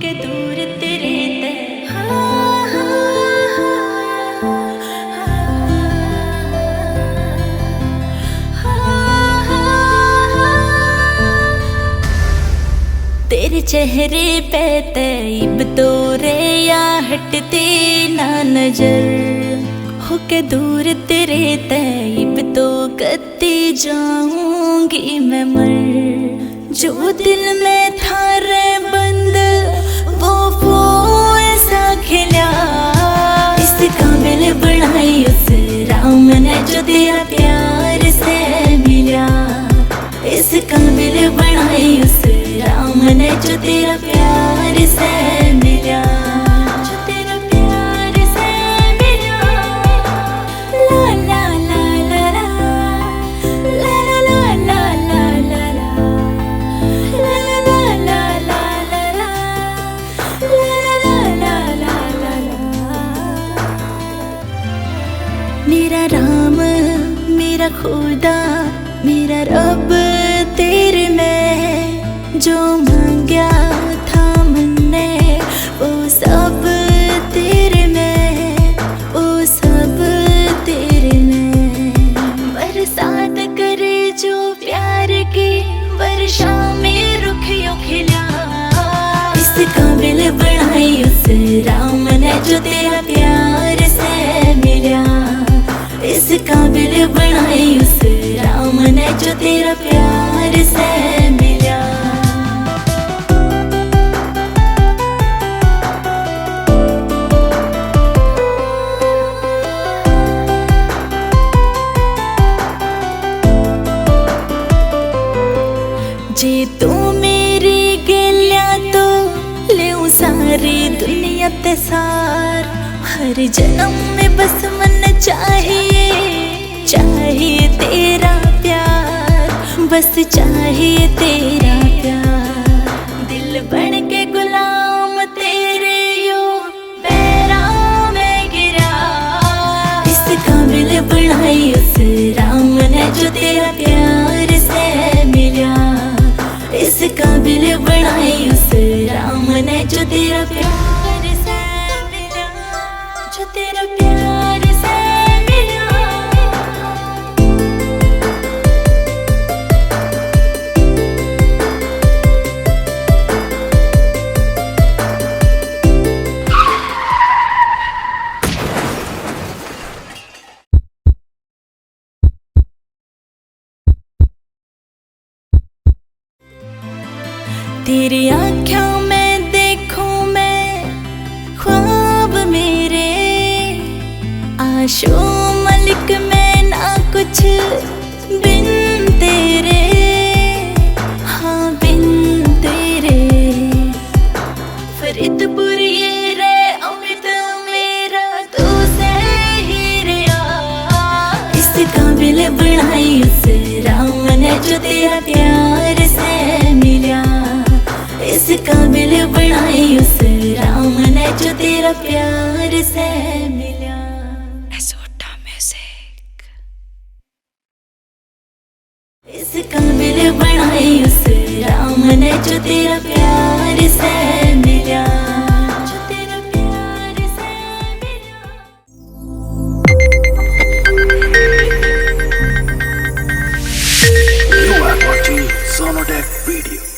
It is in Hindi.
होके दूर तेरे ते तेरे चेहरे पे तैब तो रे या हटती ना नजर होके दूर तेरे तैब तो करती जाऊंगी मैं मर। जो दिल में था रे बंद वो ऐसा खिला इस काबिल बनाई उस राम ने जो दिया प्यार से मिला। इस काबिल बनाई उस राम ने जो तेरा प्यार से मिला। जो तेरा प्यार से मिला। ला ला ला ला ला ला ला ला ला ला ला ला ला ला ला ला ला ला ला। मेरा राम मेरा खुदा मेरा रब तेरे में जो मांगा था मैंने वो सब तेरे में वो सब तेरे में। बरसात करे जो प्यार की वर्षा में रुखियों खिला इस काबिल बनाई उस राम ने जो तेरा प्यार से मिला। इस काबिल बनाई उस राम ने जो तेरा प्यार से मिला। जे तू मेरी गेलिया तो ले सारी दुनिया ते सार। हर जन्म में बस मन चाहिए तेरा प्यार बस चाहिए तेरा प्यार। दिल बन के गुलाम तेरे यो पैरों में गिरा। इस काबिल बनाई उस राम ने जो तेरा प्यार से मिला। इस काबिल बनाई उस राम ने जो तेरा प्यार से मिला। जो तेरा प्यार से मिला। तेरी आँखों में देखूं मैं ख्वाब मेरे आशो मलिक में ना कुछ बिन तेरे। हाँ बिन तेरे फरीदपुर ये रे अमित मेरा तू से ही रिया। इस काबिल बनाई उस राम ने जो तेरा प्यार से मिला। इस काबिल बनाई उस राम ने जो तेरा प्यार से मिला। इस काबिल बनाई उस राम ने जो तेरा प्यार से मिला। जो तेरा प्यार से मिला। You are watching Sonodec video.